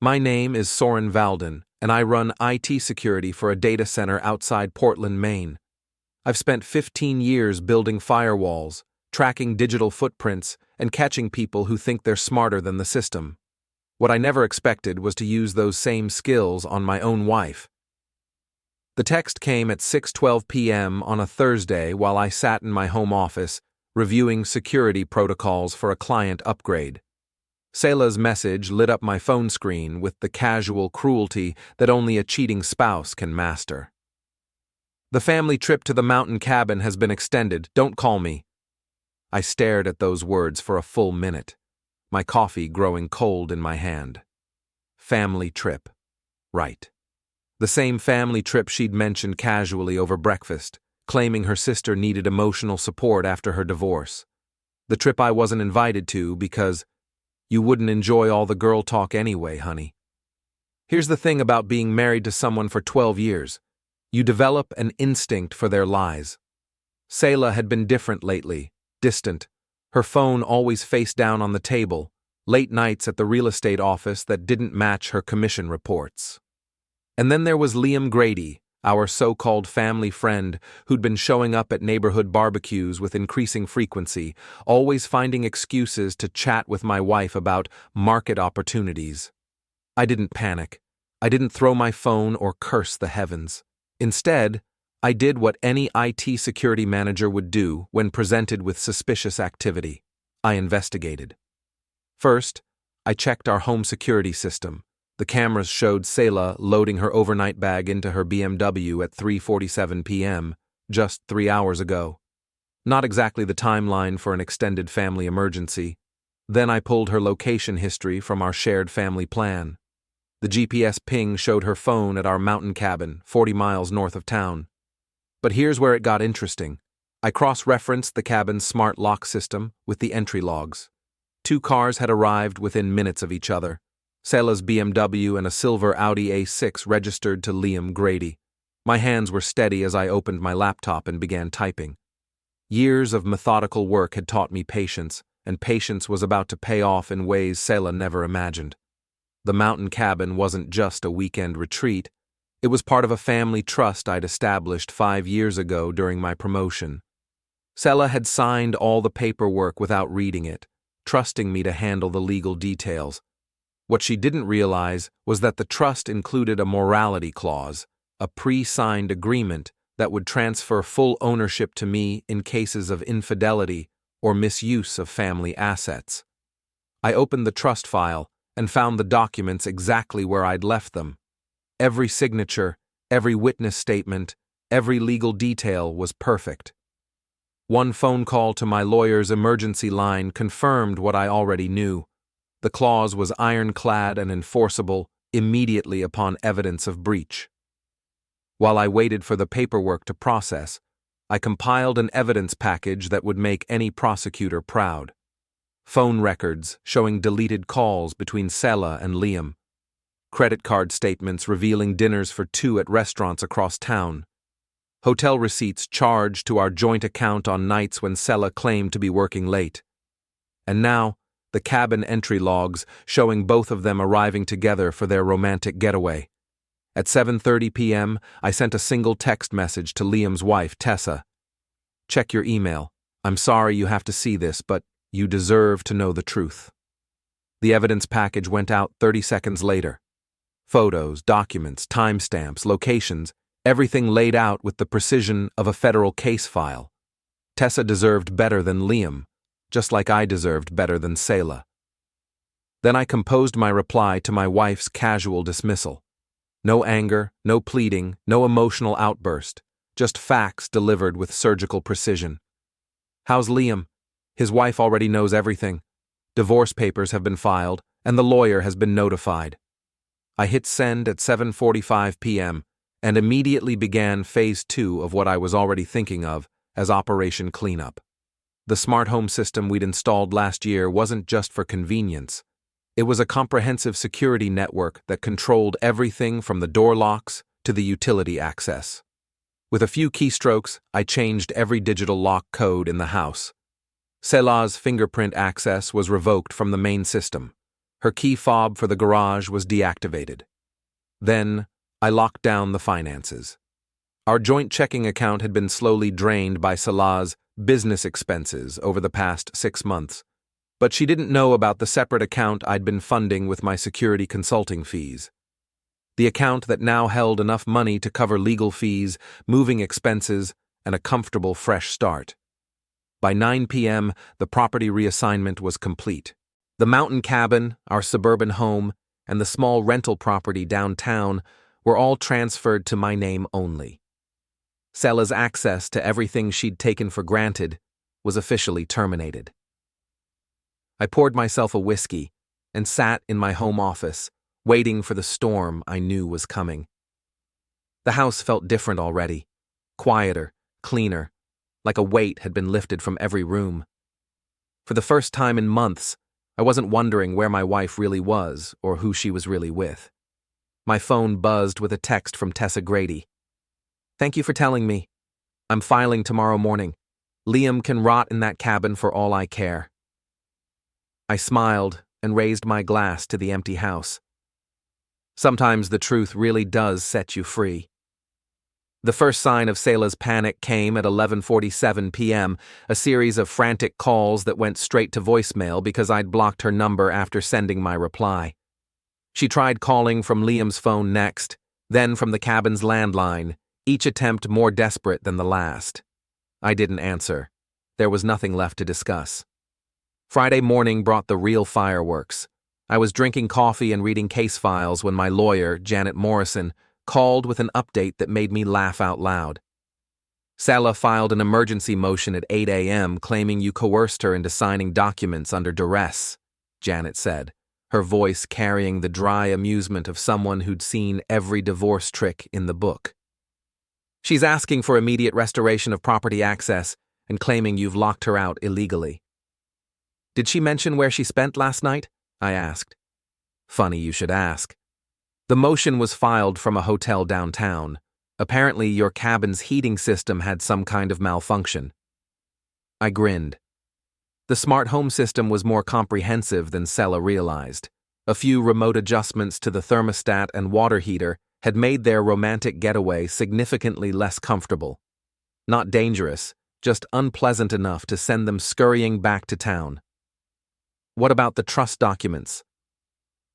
My name is Soren Valden, and I run IT security for a data center outside Portland, Maine. I've spent 15 years building firewalls, tracking digital footprints, and catching people who think they're smarter than the system. What I never expected was to use those same skills on my own wife. The text came at 6:12 p.m. on a Thursday while I sat in my home office, reviewing security protocols for a client upgrade. Selah's message lit up my phone screen with the casual cruelty that only a cheating spouse can master. "The family trip to the mountain cabin has been extended. Don't call me." I stared at those words for a full minute, my coffee growing cold in my hand. Family trip. Right. The same family trip she'd mentioned casually over breakfast, claiming her sister needed emotional support after her divorce. The trip I wasn't invited to because you wouldn't enjoy all the girl talk anyway, honey. Here's the thing about being married to someone for 12 years. You develop an instinct for their lies. Selah had been different lately, distant, her phone always face down on the table, late nights at the real estate office that didn't match her commission reports. And then there was Liam Grady, our so-called family friend who'd been showing up at neighborhood barbecues with increasing frequency, always finding excuses to chat with my wife about market opportunities. I didn't panic. I didn't throw my phone or curse the heavens. Instead, I did what any IT security manager would do when presented with suspicious activity. I investigated. First, I checked our home security system. The cameras showed Selah loading her overnight bag into her BMW at 3:47 p.m., just 3 hours ago. Not exactly the timeline for an extended family emergency. Then I pulled her location history from our shared family plan. The GPS ping showed her phone at our mountain cabin, 40 miles north of town. But here's where it got interesting. I cross-referenced the cabin's smart lock system with the entry logs. 2 cars had arrived within minutes of each other. Selah's BMW and a silver Audi A6 registered to Liam Grady. My hands were steady as I opened my laptop and began typing. Years of methodical work had taught me patience, and patience was about to pay off in ways Selah never imagined. The mountain cabin wasn't just a weekend retreat. It was part of a family trust I'd established 5 years ago during my promotion. Selah had signed all the paperwork without reading it, trusting me to handle the legal details. What she didn't realize was that the trust included a morality clause, a pre-signed agreement that would transfer full ownership to me in cases of infidelity or misuse of family assets. I opened the trust file and found the documents exactly where I'd left them. Every signature, every witness statement, every legal detail was perfect. One phone call to my lawyer's emergency line confirmed what I already knew. The clause was ironclad and enforceable immediately upon evidence of breach. While I waited for the paperwork to process, I compiled an evidence package that would make any prosecutor proud. Phone records showing deleted calls between Selah and Liam. Credit card statements revealing dinners for 2 at restaurants across town. Hotel receipts charged to our joint account on nights when Selah claimed to be working late. And now, the cabin entry logs showing both of them arriving together for their romantic getaway. At 7:30 p.m., I sent a single text message to Liam's wife, Tessa. "Check your email. I'm sorry you have to see this, but you deserve to know the truth." The evidence package went out 30 seconds later. Photos, documents, timestamps, locations, everything laid out with the precision of a federal case file. Tessa deserved better than Liam, just like I deserved better than Selah. Then I composed my reply to my wife's casual dismissal. No anger, no pleading, no emotional outburst, just facts delivered with surgical precision. "How's Liam? His wife already knows everything. Divorce papers have been filed, and the lawyer has been notified." I hit send at 7:45 p.m. and immediately began phase 2 of what I was already thinking of as Operation Cleanup. The smart home system we'd installed last year wasn't just for convenience. It was a comprehensive security network that controlled everything from the door locks to the utility access. With a few keystrokes, I changed every digital lock code in the house. Selah's fingerprint access was revoked from the main system. Her key fob for the garage was deactivated. Then, I locked down the finances. Our joint checking account had been slowly drained by Salah's business expenses over the past 6 months, but she didn't know about the separate account I'd been funding with my security consulting fees. The account that now held enough money to cover legal fees, moving expenses, and a comfortable fresh start. By 9 p.m., the property reassignment was complete. The mountain cabin, our suburban home, and the small rental property downtown were all transferred to my name only. Selah's access to everything she'd taken for granted was officially terminated. I poured myself a whiskey and sat in my home office, waiting for the storm I knew was coming. The house felt different already, quieter, cleaner, like a weight had been lifted from every room. For the first time in months, I wasn't wondering where my wife really was or who she was really with. My phone buzzed with a text from Tessa Grady. "Thank you for telling me. I'm filing tomorrow morning. Liam can rot in that cabin for all I care." I smiled and raised my glass to the empty house. Sometimes the truth really does set you free. The first sign of Salah's panic came at 11:47 p.m., a series of frantic calls that went straight to voicemail because I'd blocked her number after sending my reply. She tried calling from Liam's phone next, then from the cabin's landline, each attempt more desperate than the last. I didn't answer. There was nothing left to discuss. Friday morning brought the real fireworks. I was drinking coffee and reading case files when my lawyer, Janet Morrison, called with an update that made me laugh out loud. "Salah filed an emergency motion at 8 a.m. claiming you coerced her into signing documents under duress," Janet said, her voice carrying the dry amusement of someone who'd seen every divorce trick in the book. "She's asking for immediate restoration of property access and claiming you've locked her out illegally." "Did she mention where she spent last night?" I asked. "Funny you should ask. The motion was filed from a hotel downtown. Apparently your cabin's heating system had some kind of malfunction." I grinned. The smart home system was more comprehensive than Salah realized. A few remote adjustments to the thermostat and water heater had made their romantic getaway significantly less comfortable. Not dangerous, just unpleasant enough to send them scurrying back to town. "What about the trust documents?"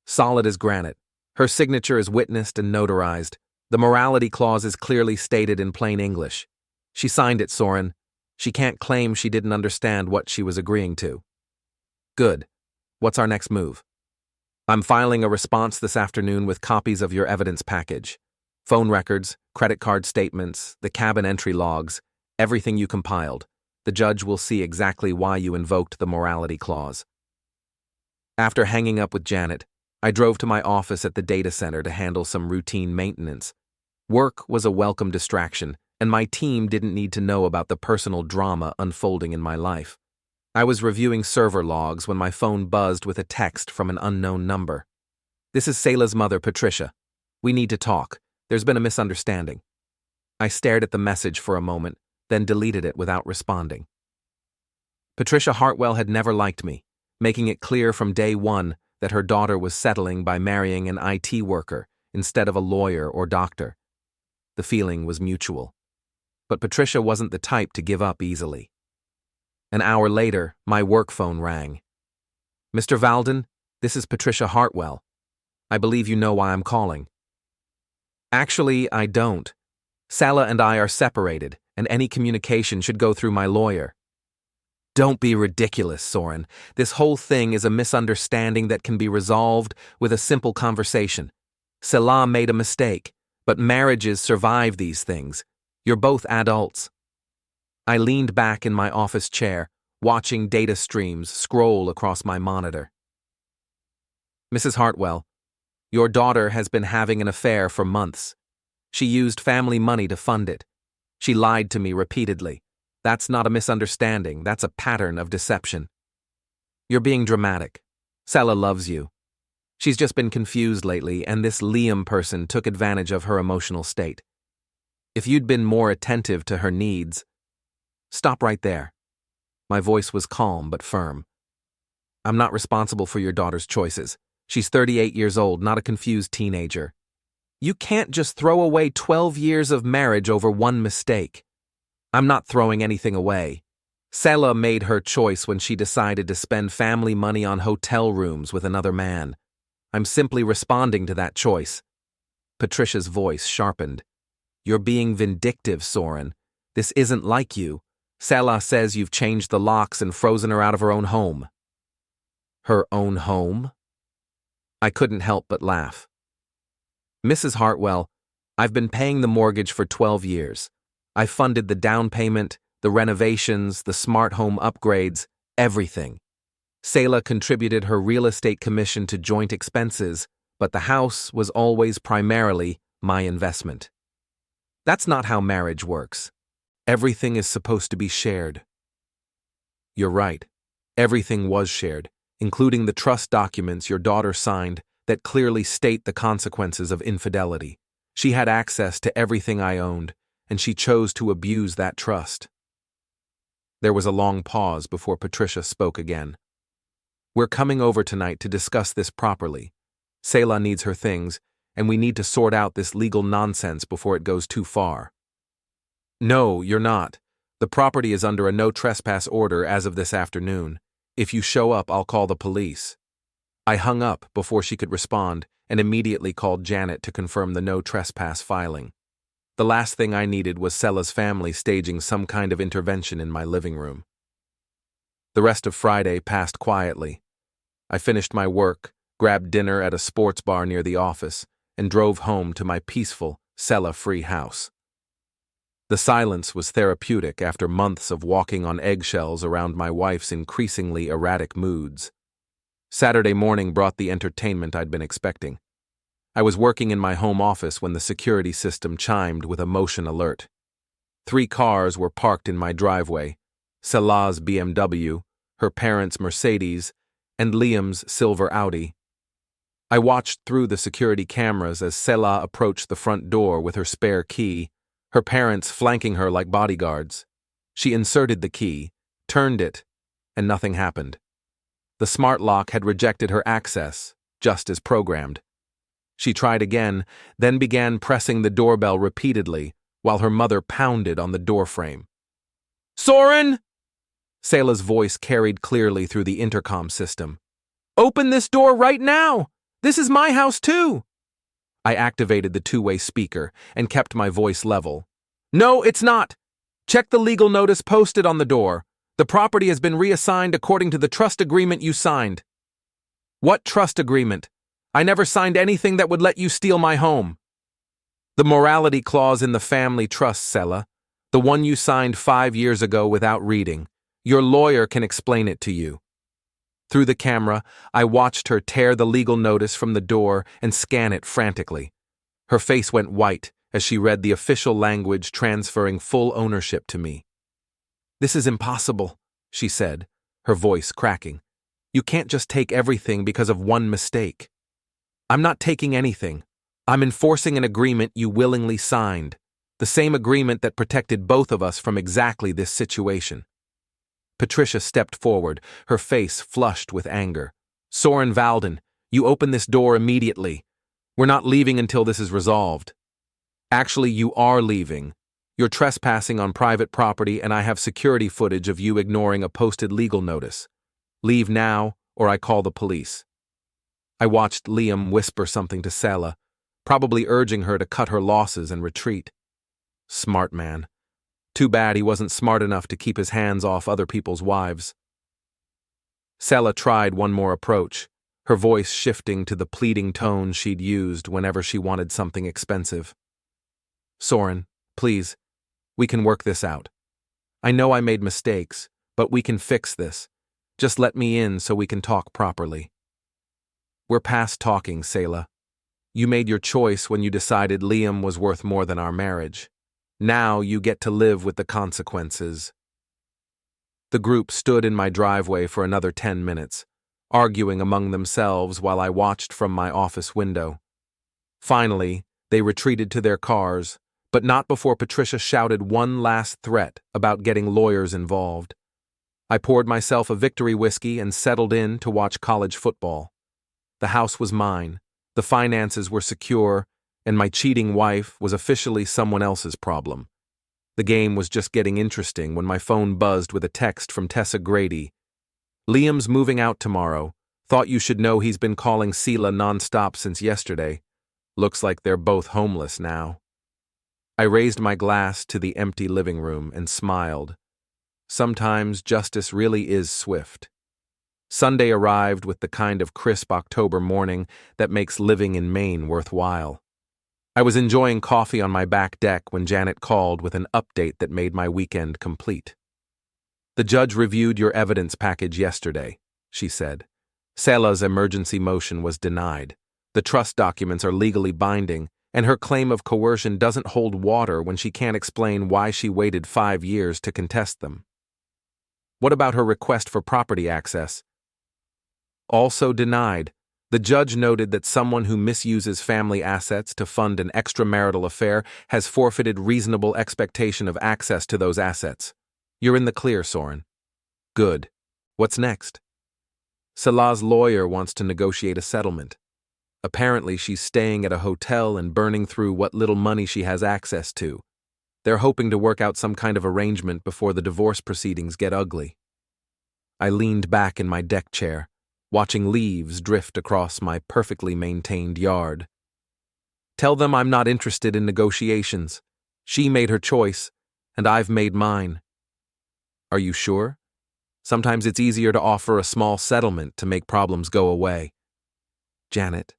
"Solid as granite. Her signature is witnessed and notarized. The morality clause is clearly stated in plain English. She signed it, Soren. She can't claim she didn't understand what she was agreeing to." "Good. What's our next move?" "I'm filing a response this afternoon with copies of your evidence package. Phone records, credit card statements, the cabin entry logs, everything you compiled. The judge will see exactly why you invoked the morality clause." After hanging up with Janet, I drove to my office at the data center to handle some routine maintenance. Work was a welcome distraction, and my team didn't need to know about the personal drama unfolding in my life. I was reviewing server logs when my phone buzzed with a text from an unknown number. "This is Salah's mother, Patricia. We need to talk. There's been a misunderstanding." I stared at the message for a moment, then deleted it without responding. Patricia Hartwell had never liked me, making it clear from day one that her daughter was settling by marrying an IT worker instead of a lawyer or doctor. The feeling was mutual. But Patricia wasn't the type to give up easily. An hour later, my work phone rang. "Mr. Valden, this is Patricia Hartwell. I believe you know why I'm calling." "Actually, I don't. Salah and I are separated, and any communication should go through my lawyer." "Don't be ridiculous, Soren. This whole thing is a misunderstanding that can be resolved with a simple conversation. Salah made a mistake, but marriages survive these things. You're both adults." I leaned back in my office chair, watching data streams scroll across my monitor. "Mrs. Hartwell, your daughter has been having an affair for months. She used family money to fund it. She lied to me repeatedly. That's not a misunderstanding, that's a pattern of deception. You're being dramatic. Salah loves you. She's just been confused lately, and this Liam person took advantage of her emotional state. If you'd been more attentive to her needs..." "Stop right there." My voice was calm but firm. "I'm not responsible for your daughter's choices. She's 38 years old, not a confused teenager. You can't just throw away 12 years of marriage over one mistake. I'm not throwing anything away. Sela made her choice when she decided to spend family money on hotel rooms with another man. I'm simply responding to that choice. Patricia's voice sharpened. You're being vindictive, Soren. This isn't like you. Sela says you've changed the locks and frozen her out of her own home. Her own home? I couldn't help but laugh. Mrs. Hartwell, I've been paying the mortgage for 12 years. I funded the down payment, the renovations, the smart home upgrades, everything. Sela contributed her real estate commission to joint expenses, but the house was always primarily my investment. That's not how marriage works. Everything is supposed to be shared. You're right. Everything was shared, including the trust documents your daughter signed that clearly state the consequences of infidelity. She had access to everything I owned, and she chose to abuse that trust. There was a long pause before Patricia spoke again. We're coming over tonight to discuss this properly. Sela needs her things, and we need to sort out this legal nonsense before it goes too far. No, you're not. The property is under a no trespass order as of this afternoon. If you show up, I'll call the police. I hung up before she could respond and immediately called Janet to confirm the no trespass filing. The last thing I needed was Sela's family staging some kind of intervention in my living room. The rest of Friday passed quietly. I finished my work, grabbed dinner at a sports bar near the office, and drove home to my peaceful, Sela-free house. The silence was therapeutic after months of walking on eggshells around my wife's increasingly erratic moods. Saturday morning brought the entertainment I'd been expecting. I was working in my home office when the security system chimed with a motion alert. 3 cars were parked in my driveway: Sela's BMW, her parents' Mercedes, and Liam's silver Audi. I watched through the security cameras as Sela approached the front door with her spare key, her parents flanking her like bodyguards. She inserted the key, turned it, and nothing happened. The smart lock had rejected her access, just as programmed. She tried again, then began pressing the doorbell repeatedly while her mother pounded on the doorframe. Soren! Sela's voice carried clearly through the intercom system. Open this door right now! This is my house too! I activated the two-way speaker and kept my voice level. No, it's not! Check the legal notice posted on the door. The property has been reassigned according to the trust agreement you signed. What trust agreement? I never signed anything that would let you steal my home. The morality clause in the family trust, Sela. The one you signed 5 years ago without reading. Your lawyer can explain it to you. Through the camera, I watched her tear the legal notice from the door and scan it frantically. Her face went white as she read the official language transferring full ownership to me. This is impossible, she said, her voice cracking. You can't just take everything because of one mistake. I'm not taking anything. I'm enforcing an agreement you willingly signed, the same agreement that protected both of us from exactly this situation. Patricia stepped forward, her face flushed with anger. Soren Valden, you open this door immediately. We're not leaving until this is resolved. Actually, you are leaving. You're trespassing on private property and I have security footage of you ignoring a posted legal notice. Leave now or I call the police. I watched Liam whisper something to Sela, probably urging her to cut her losses and retreat. Smart man. Too bad he wasn't smart enough to keep his hands off other people's wives. Sela tried one more approach, her voice shifting to the pleading tone she'd used whenever she wanted something expensive. Soren, please, we can work this out. I know I made mistakes, but we can fix this. Just let me in so we can talk properly. We're past talking, Sela. You made your choice when you decided Liam was worth more than our marriage. Now you get to live with the consequences. The group stood in my driveway for another 10 minutes, arguing among themselves while I watched from my office window. Finally, they retreated to their cars, but not before Patricia shouted one last threat about getting lawyers involved. I poured myself a victory whiskey and settled in to watch college football. The house was mine, the finances were secure, and my cheating wife was officially someone else's problem. The game was just getting interesting when my phone buzzed with a text from Tessa Grady. "Liam's moving out tomorrow. Thought you should know he's been calling Sela nonstop since yesterday. Looks like they're both homeless now." I raised my glass to the empty living room and smiled. Sometimes justice really is swift. Sunday arrived with the kind of crisp October morning that makes living in Maine worthwhile. I was enjoying coffee on my back deck when Janet called with an update that made my weekend complete. "The judge reviewed your evidence package yesterday," she said. "Sela's emergency motion was denied. The trust documents are legally binding, and her claim of coercion doesn't hold water when she can't explain why she waited 5 years to contest them." "What about her request for property access?" "Also denied. The judge noted that someone who misuses family assets to fund an extramarital affair has forfeited reasonable expectation of access to those assets. You're in the clear, Soren." "Good. What's next?" "Sela's lawyer wants to negotiate a settlement. Apparently she's staying at a hotel and burning through what little money she has access to. They're hoping to work out some kind of arrangement before the divorce proceedings get ugly." I leaned back in my deck chair, watching leaves drift across my perfectly maintained yard. "Tell them I'm not interested in negotiations. She made her choice, and I've made mine." "Are you sure? Sometimes it's easier to offer a small settlement to make problems go away." "Janet,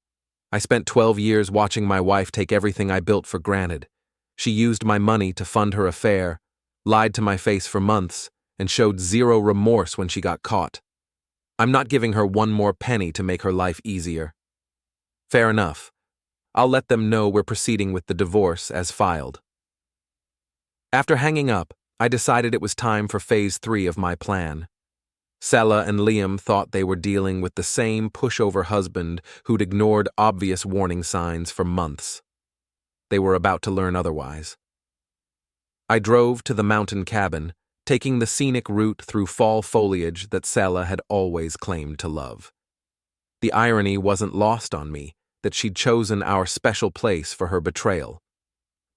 I spent 12 years watching my wife take everything I built for granted. She used my money to fund her affair, lied to my face for months, and showed zero remorse when she got caught. I'm not giving her one more penny to make her life easier." "Fair enough. I'll let them know we're proceeding with the divorce as filed." After hanging up, I decided it was time for phase 3 of my plan. Sela and Liam thought they were dealing with the same pushover husband who'd ignored obvious warning signs for months. They were about to learn otherwise. I drove to the mountain cabin, taking the scenic route through fall foliage that Sela had always claimed to love. The irony wasn't lost on me that she'd chosen our special place for her betrayal.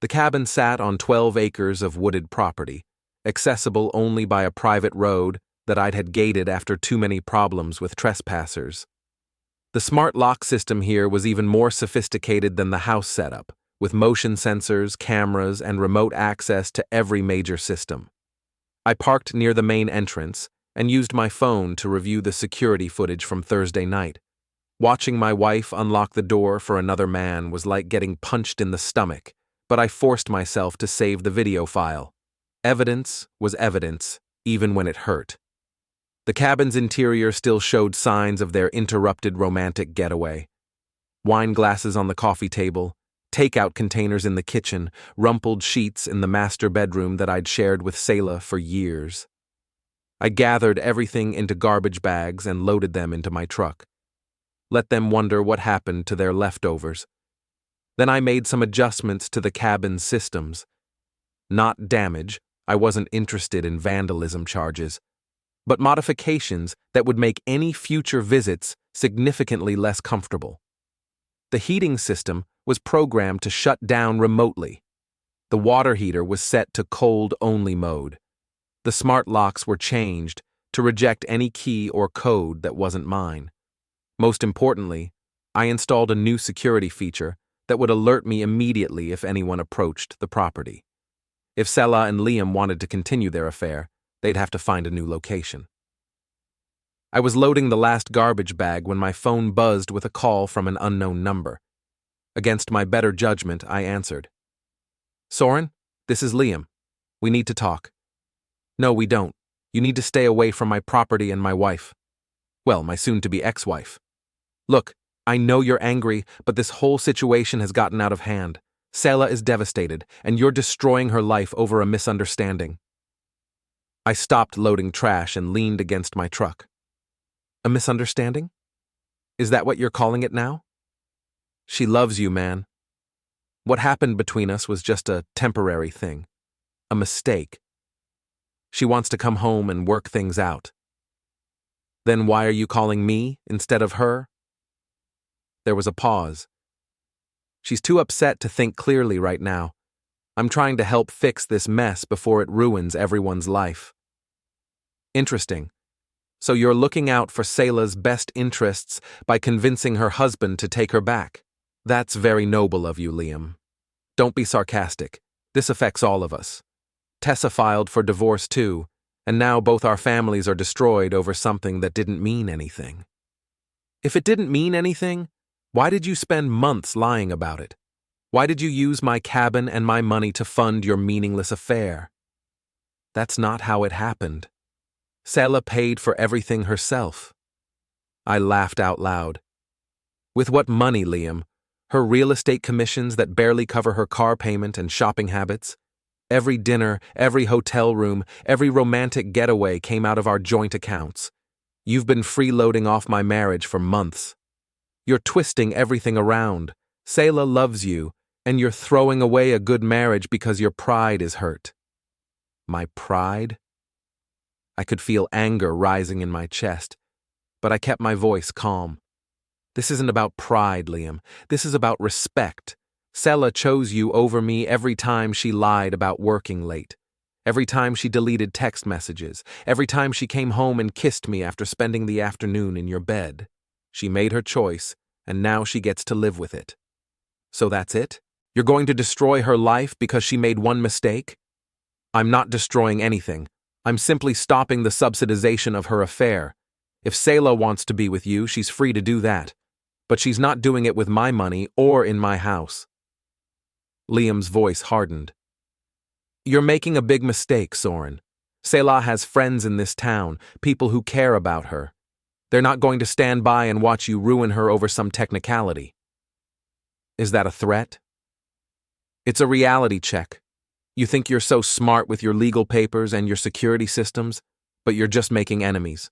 The cabin sat on 12 acres of wooded property, accessible only by a private road that I'd had gated after too many problems with trespassers. The smart lock system here was even more sophisticated than the house setup, with motion sensors, cameras, and remote access to every major system. I parked near the main entrance and used my phone to review the security footage from Thursday night. Watching my wife unlock the door for another man was like getting punched in the stomach, but I forced myself to save the video file. Evidence was evidence, even when it hurt. The cabin's interior still showed signs of their interrupted romantic getaway. Wine glasses on the coffee table, takeout containers in the kitchen, rumpled sheets in the master bedroom that I'd shared with Sela for years. I gathered everything into garbage bags and loaded them into my truck. Let them wonder what happened to their leftovers. Then I made some adjustments to the cabin's systems. Not damage, I wasn't interested in vandalism charges, but modifications that would make any future visits significantly less comfortable. The heating system was programmed to shut down remotely. The water heater was set to cold-only mode. The smart locks were changed to reject any key or code that wasn't mine. Most importantly, I installed a new security feature that would alert me immediately if anyone approached the property. If Sela and Liam wanted to continue their affair, they'd have to find a new location. I was loading the last garbage bag when my phone buzzed with a call from an unknown number. Against my better judgment, I answered. "Soren, this is Liam. We need to talk." "No, we don't. You need to stay away from my property and my wife. Well, my soon-to-be ex-wife. Look, I know you're angry, but this whole situation has gotten out of hand. Sela is devastated, and you're destroying her life over a misunderstanding." I stopped loading trash and leaned against my truck. "A misunderstanding? Is that what you're calling it now?" "She loves you, man. What happened between us was just a temporary thing. A mistake. She wants to come home and work things out." "Then why are you calling me instead of her?" There was a pause. She's too upset to think clearly right now. I'm trying to help fix this mess before it ruins everyone's life. Interesting. So you're looking out for Selah's best interests by convincing her husband to take her back. That's very noble of you, Liam. Don't be sarcastic. This affects all of us. Tessa filed for divorce too, and now both our families are destroyed over something that didn't mean anything. If it didn't mean anything, why did you spend months lying about it? Why did you use my cabin and my money to fund your meaningless affair? That's not how it happened. Selah paid for everything herself. I laughed out loud. With what money, Liam? Her real estate commissions that barely cover her car payment and shopping habits? Every dinner, every hotel room, every romantic getaway came out of our joint accounts. You've been freeloading off my marriage for months. You're twisting everything around. Selah loves you, and you're throwing away a good marriage because your pride is hurt. My pride? I could feel anger rising in my chest, but I kept my voice calm. This isn't about pride, Liam. This is about respect. Selah chose you over me every time she lied about working late, every time she deleted text messages, every time she came home and kissed me after spending the afternoon in your bed. She made her choice, and now she gets to live with it. So that's it? You're going to destroy her life because she made one mistake? I'm not destroying anything. I'm simply stopping the subsidization of her affair. If Selah wants to be with you, she's free to do that. But she's not doing it with my money or in my house. Liam's voice hardened. You're making a big mistake, Soren. Selah has friends in this town, people who care about her. They're not going to stand by and watch you ruin her over some technicality. Is that a threat? It's a reality check. You think you're so smart with your legal papers and your security systems, but you're just making enemies.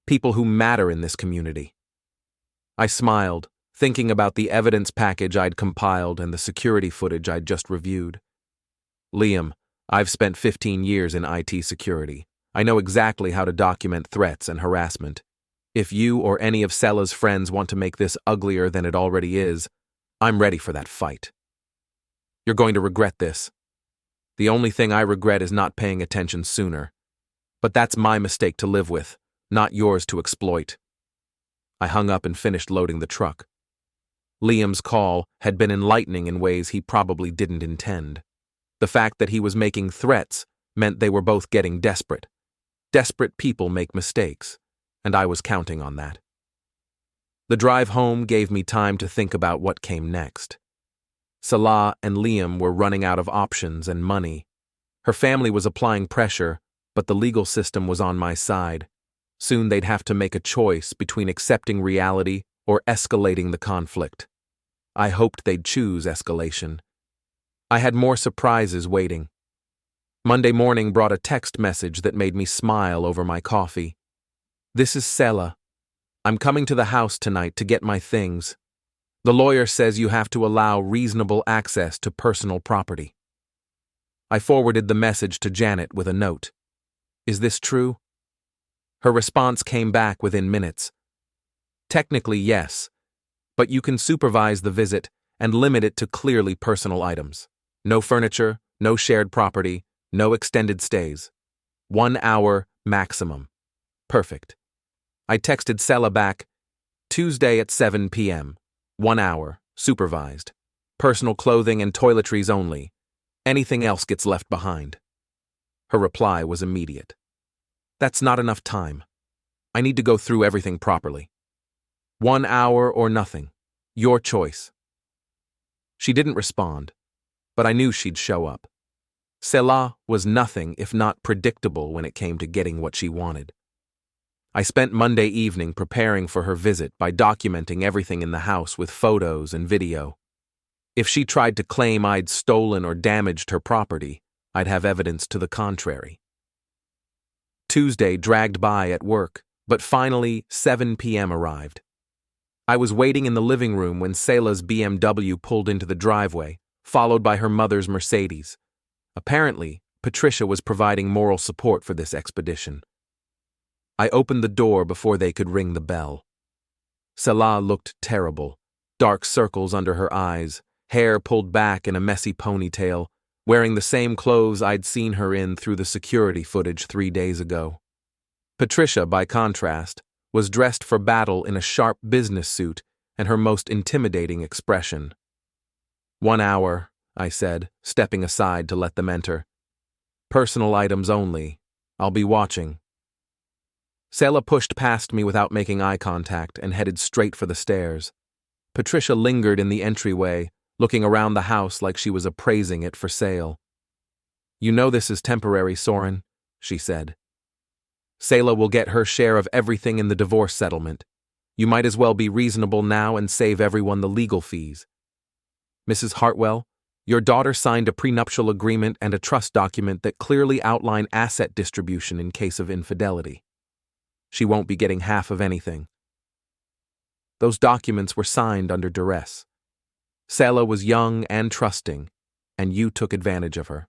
People who matter in this community. I smiled, thinking about the evidence package I'd compiled and the security footage I'd just reviewed. Liam, I've spent 15 years in IT security. I know exactly how to document threats and harassment. If you or any of Selah's friends want to make this uglier than it already is, I'm ready for that fight. You're going to regret this. The only thing I regret is not paying attention sooner. But that's my mistake to live with, not yours to exploit. I hung up and finished loading the truck. Liam's call had been enlightening in ways he probably didn't intend. The fact that he was making threats meant they were both getting desperate. Desperate people make mistakes, and I was counting on that. The drive home gave me time to think about what came next. Selah and Liam were running out of options and money. Her family was applying pressure, but the legal system was on my side. Soon they'd have to make a choice between accepting reality or escalating the conflict. I hoped they'd choose escalation. I had more surprises waiting. Monday morning brought a text message that made me smile over my coffee. This is Selah. I'm coming to the house tonight to get my things. The lawyer says you have to allow reasonable access to personal property. I forwarded the message to Janet with a note. Is this true? Her response came back within minutes. Technically, yes, but you can supervise the visit and limit it to clearly personal items. No furniture, no shared property, no extended stays. 1 hour maximum. Perfect. I texted Selah back, Tuesday at 7 p.m. 1 hour, supervised. Personal clothing and toiletries only. Anything else gets left behind. Her reply was immediate. That's not enough time. I need to go through everything properly. 1 hour or nothing. Your choice. She didn't respond, but I knew she'd show up. Selah was nothing if not predictable when it came to getting what she wanted. I spent Monday evening preparing for her visit by documenting everything in the house with photos and video. If she tried to claim I'd stolen or damaged her property, I'd have evidence to the contrary. Tuesday dragged by at work, but finally 7 p.m. arrived. I was waiting in the living room when Selah's BMW pulled into the driveway, followed by her mother's Mercedes. Apparently, Patricia was providing moral support for this expedition. I opened the door before they could ring the bell. Selah looked terrible. dark circles under her eyes, hair pulled back in a messy ponytail, wearing the same clothes I'd seen her in through the security footage 3 days ago. Patricia, by contrast, was dressed for battle in a sharp business suit and her most intimidating expression. 1 hour, I said, stepping aside to let them enter. Personal items only. I'll be watching. Selah pushed past me without making eye contact and headed straight for the stairs. Patricia lingered in the entryway, looking around the house like she was appraising it for sale. "You know this is temporary, Soren," she said. "Selah will get her share of everything in the divorce settlement. You might as well be reasonable now and save everyone the legal fees. Mrs. Hartwell, your daughter signed a prenuptial agreement and a trust document that clearly outline asset distribution in case of infidelity. She won't be getting half of anything. Those documents were signed under duress. Selah was young and trusting, and you took advantage of her."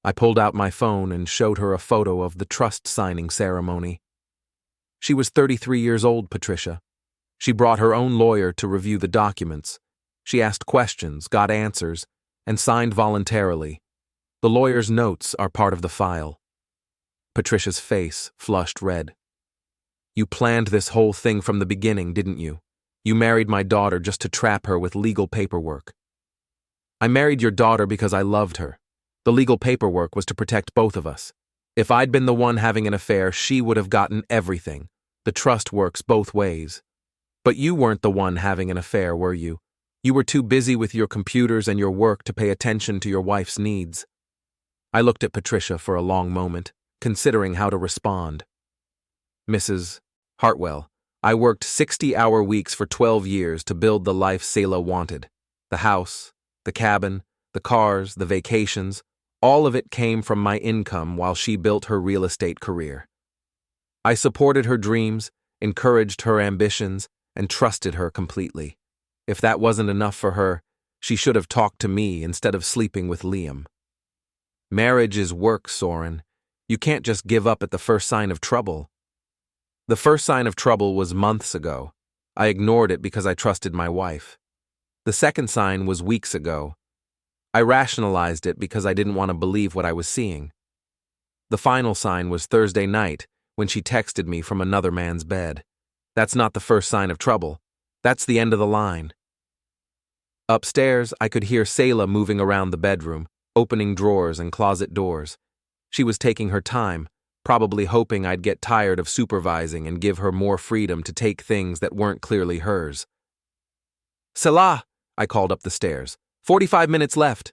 I pulled out my phone and showed her a photo of the trust signing ceremony. She was 33 years old, Patricia. She brought her own lawyer to review the documents. She asked questions, got answers, and signed voluntarily. The lawyer's notes are part of the file. Patricia's face flushed red. "You planned this whole thing from the beginning, didn't you? You married my daughter just to trap her with legal paperwork." "I married your daughter because I loved her. The legal paperwork was to protect both of us. If I'd been the one having an affair, she would have gotten everything. The trust works both ways. But you weren't the one having an affair, were you? You were too busy with your computers and your work to pay attention to your wife's needs." I looked at Patricia for a long moment, considering how to respond. "Mrs. Hartwell, I worked 60-hour weeks for 12 years to build the life Selah wanted. The house, the cabin, the cars, the vacations, all of it came from my income while she built her real estate career. I supported her dreams, encouraged her ambitions, and trusted her completely. If that wasn't enough for her, she should have talked to me instead of sleeping with Liam. Marriage is work, Soren. You can't just give up at the first sign of trouble." "The first sign of trouble was months ago. I ignored it because I trusted my wife. The second sign was weeks ago. I rationalized it because I didn't want to believe what I was seeing. The final sign was Thursday night when she texted me from another man's bed. That's not the first sign of trouble. That's the end of the line." Upstairs, I could hear Selah moving around the bedroom, opening drawers and closet doors. She was taking her time, probably hoping I'd get tired of supervising and give her more freedom to take things that weren't clearly hers. "Selah," I called up the stairs. 45 minutes left."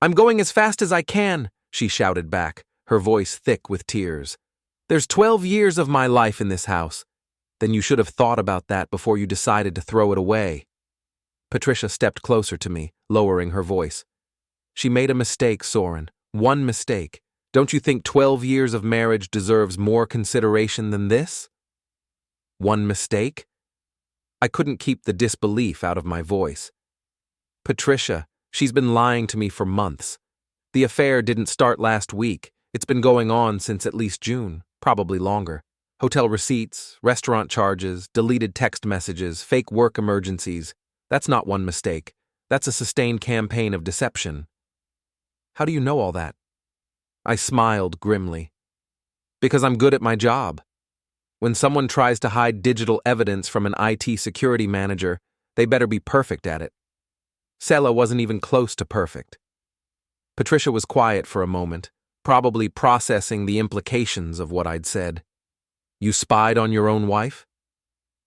"I'm going as fast as I can," she shouted back, her voice thick with tears. "There's 12 years of my life in this house. Then you should have thought about that before you decided to throw it away." Patricia stepped closer to me, lowering her voice. "She made a mistake, Soren. One mistake. Don't you think 12 years of marriage deserves more consideration than this?" "One mistake?" I couldn't keep the disbelief out of my voice. "Patricia, she's been lying to me for months. The affair didn't start last week. It's been going on since at least June, probably longer. Hotel receipts, restaurant charges, deleted text messages, fake work emergencies. That's not one mistake. That's a sustained campaign of deception." "How do you know all that?" I smiled grimly. "Because I'm good at my job. When someone tries to hide digital evidence from an IT security manager, they better be perfect at it. Selah wasn't even close to perfect." Patricia was quiet for a moment, probably processing the implications of what I'd said. "You spied on your own wife?"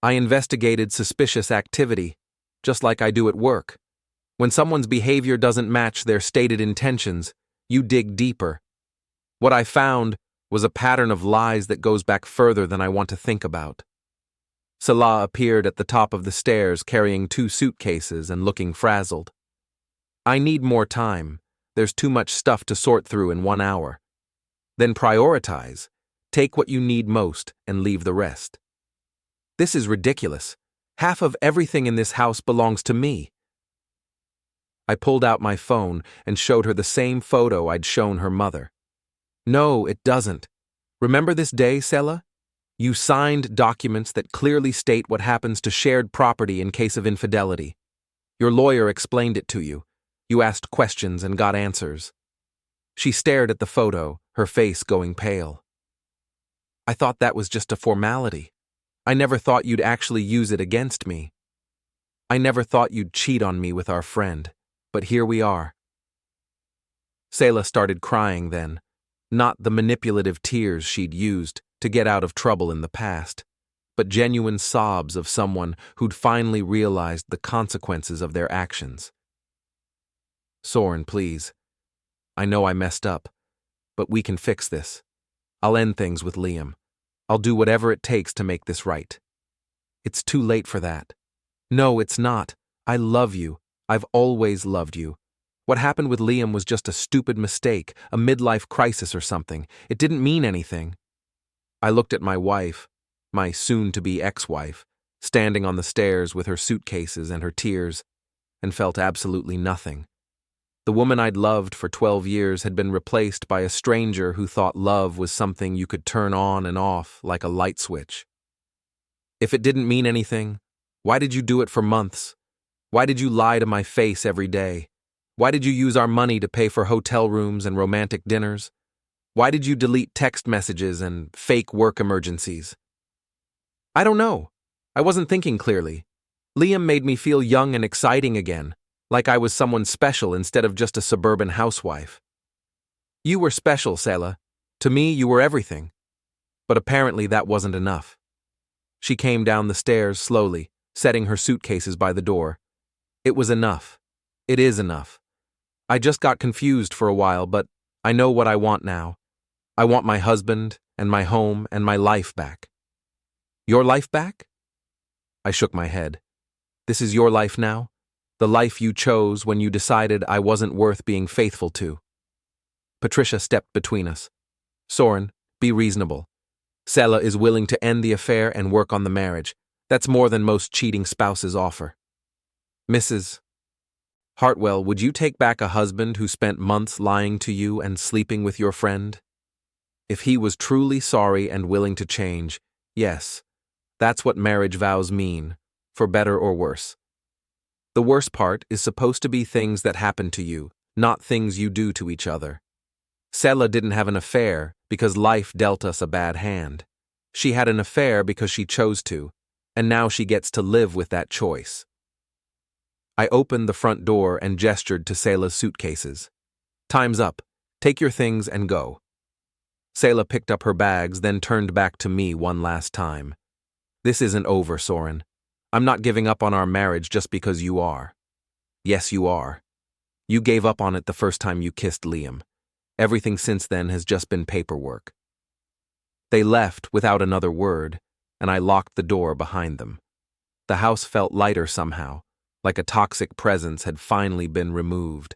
"I investigated suspicious activity, just like I do at work. When someone's behavior doesn't match their stated intentions, you dig deeper. What I found was a pattern of lies that goes back further than I want to think about." Selah appeared at the top of the stairs carrying 2 suitcases and looking frazzled. "I need more time. There's too much stuff to sort through in 1 hour." "Then prioritize. Take what you need most and leave the rest." "This is ridiculous. Half of everything in this house belongs to me." I pulled out my phone and showed her the same photo I'd shown her mother. "No, it doesn't. Remember this day, Selah? You signed documents that clearly state what happens to shared property in case of infidelity. Your lawyer explained it to you. You asked questions and got answers. She stared at the photo, her face going pale. I thought that was just a formality. I never thought you'd actually use it against me. I never thought you'd cheat on me with our friend, but here we are. Selah started crying then, not the manipulative tears she'd used to get out of trouble in the past, but genuine sobs of someone who'd finally realized the consequences of their actions. Soren, please. I know I messed up, but we can fix this. I'll end things with Liam. I'll do whatever it takes to make this right. It's too late for that. No, it's not. I love you. I've always loved you. What happened with Liam was just a stupid mistake, a midlife crisis or something. It didn't mean anything. I looked at my wife, my soon-to-be ex-wife, standing on the stairs with her suitcases and her tears, and felt absolutely nothing. The woman I'd loved for 12 years had been replaced by a stranger who thought love was something you could turn on and off like a light switch. If it didn't mean anything, why did you do it for months? Why did you lie to my face every day? Why did you use our money to pay for hotel rooms and romantic dinners? Why did you delete text messages and fake work emergencies? I don't know. I wasn't thinking clearly. Liam made me feel young and exciting again, like I was someone special instead of just a suburban housewife. You were special, Selah. To me, you were everything. But apparently that wasn't enough. She came down the stairs slowly, setting her suitcases by the door. It was enough. It is enough. I just got confused for a while, but I know what I want now. I want my husband and my home and my life back. Your life back? I shook my head. This is your life now? The life you chose when you decided I wasn't worth being faithful to. Patricia stepped between us. Soren, be reasonable. Selah is willing to end the affair and work on the marriage. That's more than most cheating spouses offer. Mrs. Hartwell, would you take back a husband who spent months lying to you and sleeping with your friend? If he was truly sorry and willing to change, yes, that's what marriage vows mean, for better or worse. The worst part is supposed to be things that happen to you, not things you do to each other. Selah didn't have an affair because life dealt us a bad hand. She had an affair because she chose to, and now she gets to live with that choice. I opened the front door and gestured to Selah's suitcases. Time's up. Take your things and go. Selah picked up her bags, then turned back to me one last time. This isn't over, Soren. I'm not giving up on our marriage just because you are. Yes, you are. You gave up on it the first time you kissed Liam. Everything since then has just been paperwork. They left without another word, and I locked the door behind them. The house felt lighter somehow, like a toxic presence had finally been removed.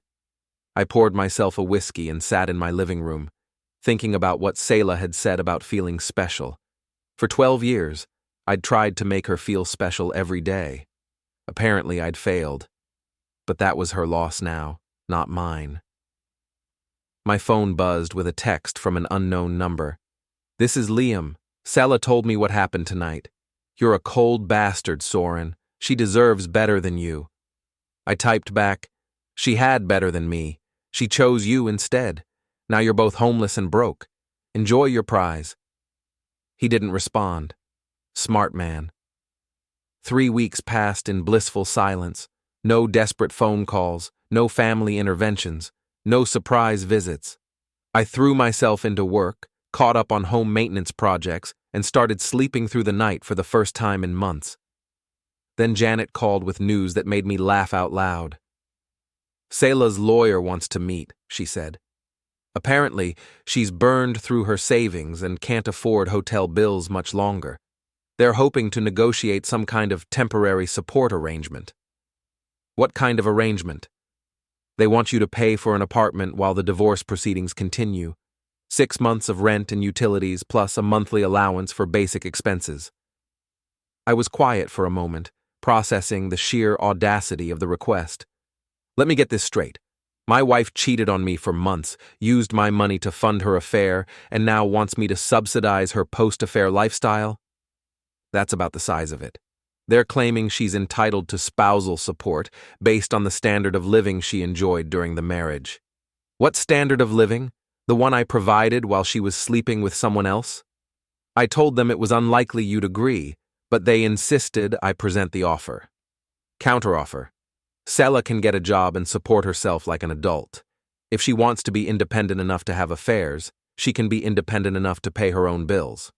I poured myself a whiskey and sat in my living room, thinking about what Selah had said about feeling special. For 12 years, I'd tried to make her feel special every day. Apparently, I'd failed. But that was her loss now, not mine. My phone buzzed with a text from an unknown number. This is Liam. Selah told me what happened tonight. You're a cold bastard, Soren. She deserves better than you. I typed back, she had better than me. She chose you instead. Now you're both homeless and broke. Enjoy your prize. He didn't respond. Smart man. 3 weeks passed in blissful silence. No desperate phone calls, no family interventions, no surprise visits. I threw myself into work, caught up on home maintenance projects, and started sleeping through the night for the first time in months. Then Janet called with news that made me laugh out loud. Selah's lawyer wants to meet, she said. Apparently, she's burned through her savings and can't afford hotel bills much longer. They're hoping to negotiate some kind of temporary support arrangement. What kind of arrangement? They want you to pay for an apartment while the divorce proceedings continue. 6 months of rent and utilities plus a monthly allowance for basic expenses. I was quiet for a moment, processing the sheer audacity of the request. Let me get this straight. My wife cheated on me for months, used my money to fund her affair, and now wants me to subsidize her post-affair lifestyle? That's about the size of it. They're claiming she's entitled to spousal support based on the standard of living she enjoyed during the marriage. What standard of living? The one I provided while she was sleeping with someone else? I told them it was unlikely you'd agree, but they insisted I present the offer. Counteroffer. Sela can get a job and support herself like an adult. If she wants to be independent enough to have affairs, she can be independent enough to pay her own bills.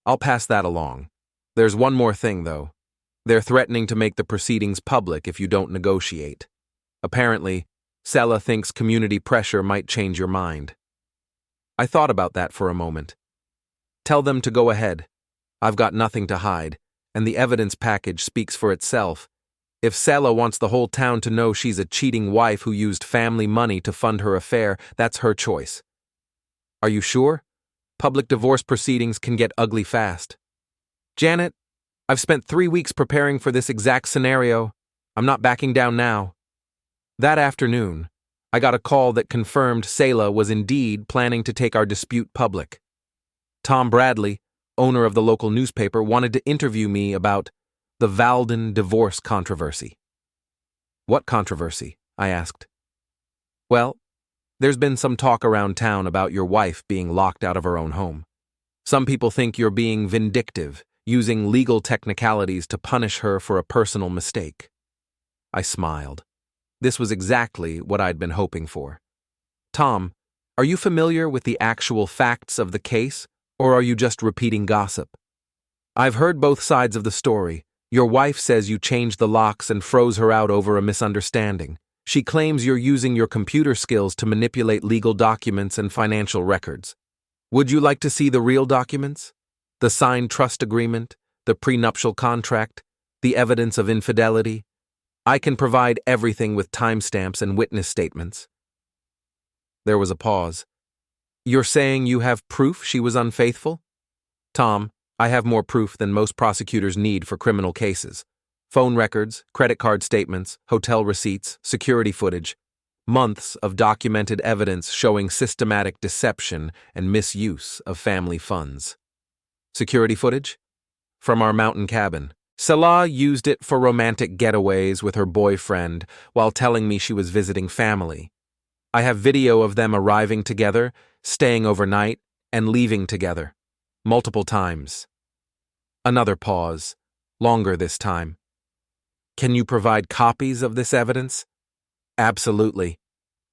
I'll pass that along. There's one more thing, though. They're threatening to make the proceedings public if you don't negotiate. Apparently, Sela thinks community pressure might change your mind. I thought about that for a moment. Tell them to go ahead. I've got nothing to hide, and the evidence package speaks for itself. If Sela wants the whole town to know she's a cheating wife who used family money to fund her affair, that's her choice. Are you sure? Public divorce proceedings can get ugly fast. Janet, I've spent 3 weeks preparing for this exact scenario. I'm not backing down now. That afternoon, I got a call that confirmed Sela was indeed planning to take our dispute public. Tom Bradley, owner of the local newspaper, wanted to interview me about the Valden divorce controversy. What controversy? I asked. Well, there's been some talk around town about your wife being locked out of her own home. Some people think you're being vindictive, using legal technicalities to punish her for a personal mistake. I smiled. This was exactly what I'd been hoping for. Tom, are you familiar with the actual facts of the case, or are you just repeating gossip? I've heard both sides of the story. Your wife says you changed the locks and froze her out over a misunderstanding. She claims you're using your computer skills to manipulate legal documents and financial records. Would you like to see the real documents? The signed trust agreement, the prenuptial contract, the evidence of infidelity? I can provide everything with timestamps and witness statements. There was a pause. You're saying you have proof she was unfaithful? Tom, I have more proof than most prosecutors need for criminal cases. Phone records, credit card statements, hotel receipts, security footage. Months of documented evidence showing systematic deception and misuse of family funds. Security footage? From our mountain cabin. Sela used it for romantic getaways with her boyfriend while telling me she was visiting family. I have video of them arriving together, staying overnight, and leaving together. Multiple times. Another pause. Longer this time. Can you provide copies of this evidence? Absolutely.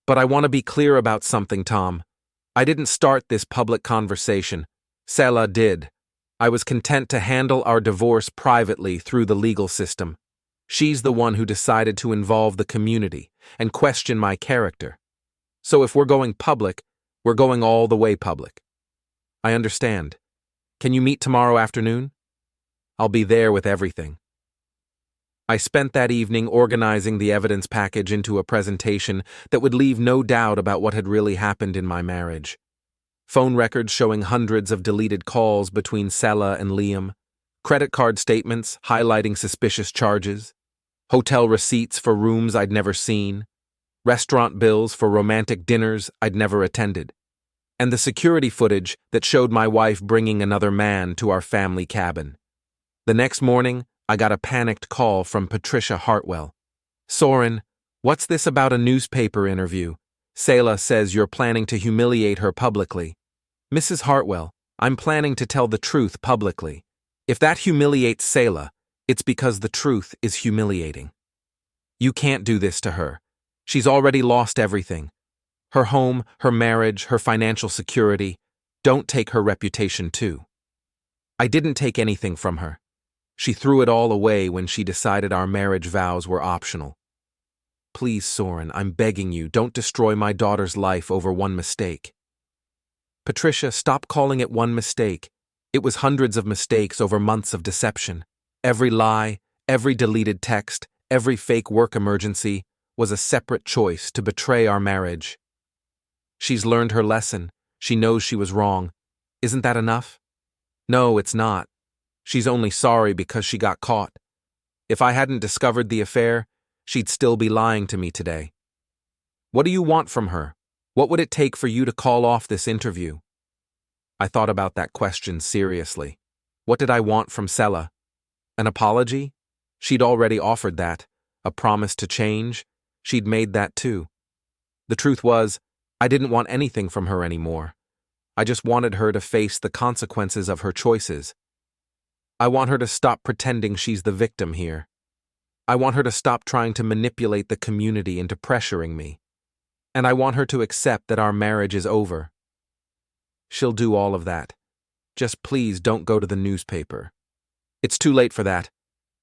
But I want to be clear about something, Tom. I didn't start this public conversation. Sela did. I was content to handle our divorce privately through the legal system. She's the one who decided to involve the community and question my character. So if we're going public, we're going all the way public. I understand. Can you meet tomorrow afternoon? I'll be there with everything. I spent that evening organizing the evidence package into a presentation that would leave no doubt about what had really happened in my marriage. Phone records showing hundreds of deleted calls between Sela and Liam, credit card statements highlighting suspicious charges, hotel receipts for rooms I'd never seen, restaurant bills for romantic dinners I'd never attended, and the security footage that showed my wife bringing another man to our family cabin. The next morning, I got a panicked call from Patricia Hartwell. Soren, what's this about a newspaper interview? Sela says you're planning to humiliate her publicly. Mrs. Hartwell, I'm planning to tell the truth publicly. If that humiliates Sela, it's because the truth is humiliating. You can't do this to her. She's already lost everything. Her home, her marriage, her financial security. Don't take her reputation too. I didn't take anything from her. She threw it all away when she decided our marriage vows were optional. Please, Soren, I'm begging you, don't destroy my daughter's life over one mistake. Patricia, stop calling it one mistake. It was hundreds of mistakes over months of deception. Every lie, every deleted text, every fake work emergency was a separate choice to betray our marriage. She's learned her lesson. She knows she was wrong. Isn't that enough? No, it's not. She's only sorry because she got caught. If I hadn't discovered the affair, she'd still be lying to me today. What do you want from her? What would it take for you to call off this interview? I thought about that question seriously. What did I want from Sela? An apology? She'd already offered that. A promise to change? She'd made that too. The truth was, I didn't want anything from her anymore. I just wanted her to face the consequences of her choices. I want her to stop pretending she's the victim here. I want her to stop trying to manipulate the community into pressuring me. And I want her to accept that our marriage is over. She'll do all of that. Just please don't go to the newspaper. It's too late for that.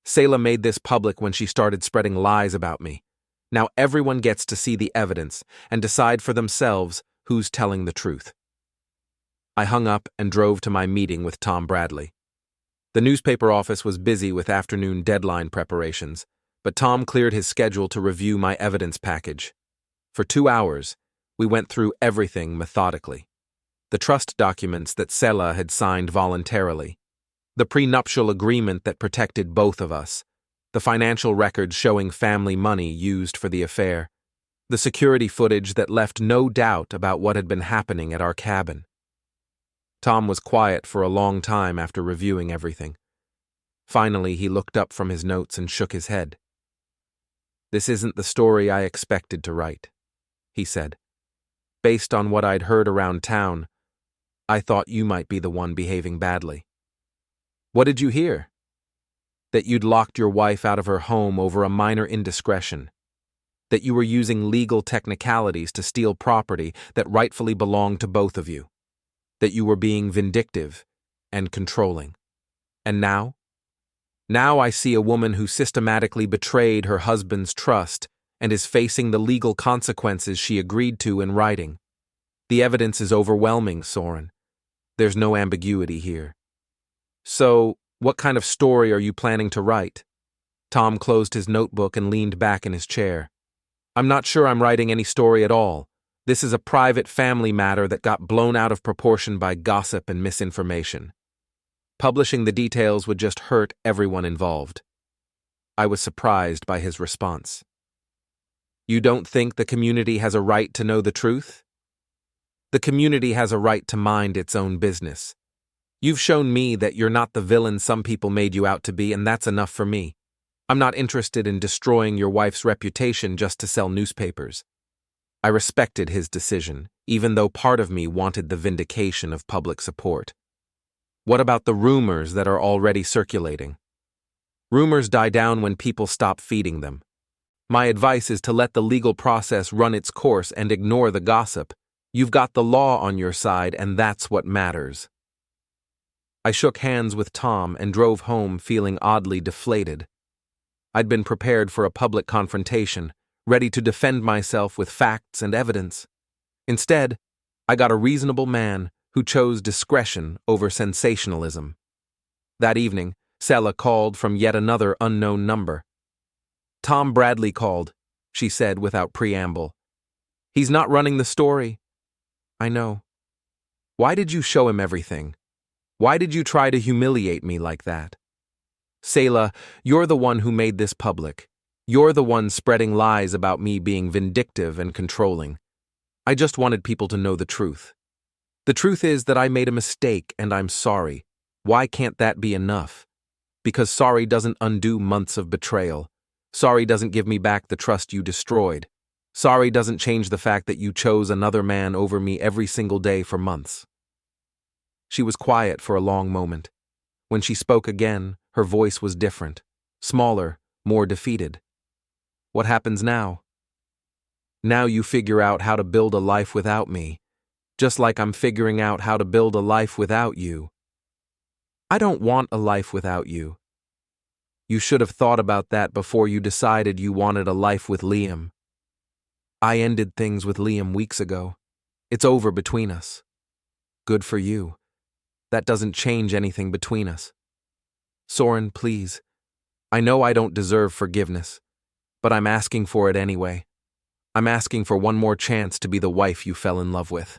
Sela made this public when she started spreading lies about me. Now everyone gets to see the evidence and decide for themselves who's telling the truth. I hung up and drove to my meeting with Tom Bradley. The newspaper office was busy with afternoon deadline preparations, but Tom cleared his schedule to review my evidence package. For 2 hours, we went through everything methodically. The trust documents that Sela had signed voluntarily, the prenuptial agreement that protected both of us, the financial records showing family money used for the affair, the security footage that left no doubt about what had been happening at our cabin. Tom was quiet for a long time after reviewing everything. Finally, he looked up from his notes and shook his head. "This isn't the story I expected to write," he said. "Based on what I'd heard around town, I thought you might be the one behaving badly." "What did you hear?" "That you'd locked your wife out of her home over a minor indiscretion. That you were using legal technicalities to steal property that rightfully belonged to both of you. That you were being vindictive and controlling. And now? Now I see a woman who systematically betrayed her husband's trust and is facing the legal consequences she agreed to in writing. The evidence is overwhelming, Soren. There's no ambiguity here." "So, what kind of story are you planning to write?" Tom closed his notebook and leaned back in his chair. "I'm not sure I'm writing any story at all. This is a private family matter that got blown out of proportion by gossip and misinformation. Publishing the details would just hurt everyone involved." I was surprised by his response. "You don't think the community has a right to know the truth?" "The community has a right to mind its own business. You've shown me that you're not the villain some people made you out to be, and that's enough for me. I'm not interested in destroying your wife's reputation just to sell newspapers." I respected his decision, even though part of me wanted the vindication of public support. "What about the rumors that are already circulating?" "Rumors die down when people stop feeding them. My advice is to let the legal process run its course and ignore the gossip. You've got the law on your side, and that's what matters." I shook hands with Tom and drove home feeling oddly deflated. I'd been prepared for a public confrontation, ready to defend myself with facts and evidence. Instead, I got a reasonable man who chose discretion over sensationalism. That evening, Sela called from yet another unknown number. "Tom Bradley called," she said without preamble. "He's not running the story." "I know." "Why did you show him everything? Why did you try to humiliate me like that?" "Sela, you're the one who made this public. You're the one spreading lies about me being vindictive and controlling. I just wanted people to know the truth. The truth is that I made a mistake and I'm sorry. Why can't that be enough? Because sorry doesn't undo months of betrayal. Sorry doesn't give me back the trust you destroyed. Sorry doesn't change the fact that you chose another man over me every single day for months." She was quiet for a long moment. When she spoke again, her voice was different, smaller, more defeated. "What happens now?" "Now you figure out how to build a life without me, just like I'm figuring out how to build a life without you." "I don't want a life without you." "You should have thought about that before you decided you wanted a life with Liam." "I ended things with Liam weeks ago. It's over between us." "Good for you. That doesn't change anything between us." "Soren, please. I know I don't deserve forgiveness, but I'm asking for it anyway. I'm asking for one more chance to be the wife you fell in love with."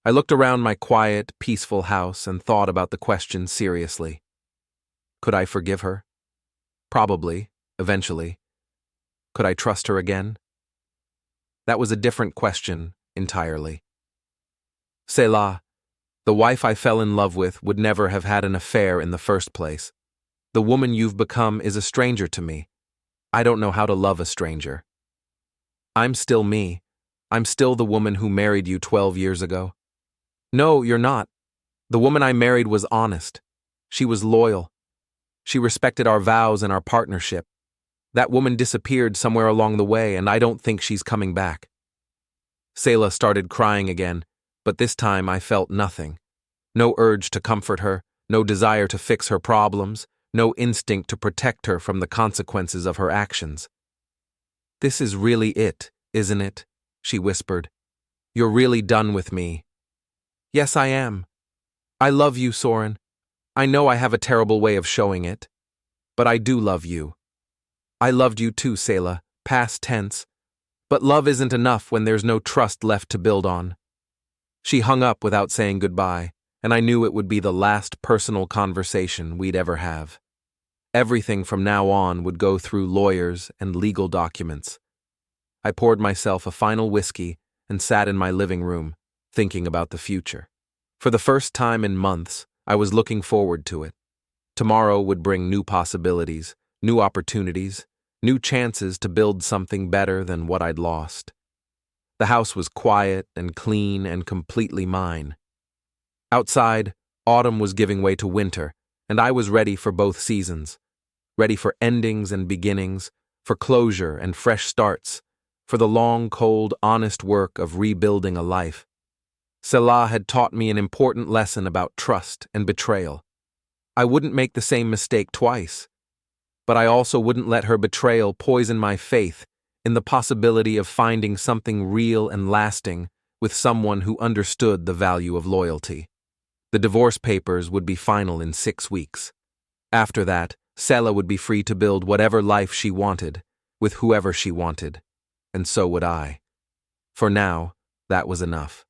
I looked around my quiet, peaceful house and thought about the question seriously. Could I forgive her? Probably, eventually. Could I trust her again? That was a different question entirely. Selah, the wife I fell in love with would never have had an affair in the first place. The woman you've become is a stranger to me. I don't know how to love a stranger. I'm still me. I'm still the woman who married you 12 years ago. No, you're not. The woman I married was honest. She was loyal. She respected our vows and our partnership. That woman disappeared somewhere along the way, and I don't think she's coming back. Selah started crying again, but this time I felt nothing. No urge to comfort her, no desire to fix her problems, no instinct to protect her from the consequences of her actions. This is really it, isn't it? She whispered. You're really done with me. Yes, I am. I love you, Soren. I know I have a terrible way of showing it, but I do love you. I loved you too, Selah, past tense. But love isn't enough when there's no trust left to build on. She hung up without saying goodbye, and I knew it would be the last personal conversation we'd ever have. Everything from now on would go through lawyers and legal documents. I poured myself a final whiskey and sat in my living room, thinking about the future. For the first time in months, I was looking forward to it. Tomorrow would bring new possibilities, new opportunities, new chances to build something better than what I'd lost. The house was quiet and clean and completely mine. Outside, autumn was giving way to winter, and I was ready for both seasons. Ready for endings and beginnings, for closure and fresh starts, for the long, cold, honest work of rebuilding a life. Selah had taught me an important lesson about trust and betrayal. I wouldn't make the same mistake twice, but I also wouldn't let her betrayal poison my faith in the possibility of finding something real and lasting with someone who understood the value of loyalty. The divorce papers would be final in 6 weeks. After that, Selah would be free to build whatever life she wanted, with whoever she wanted, and so would I. For now, that was enough.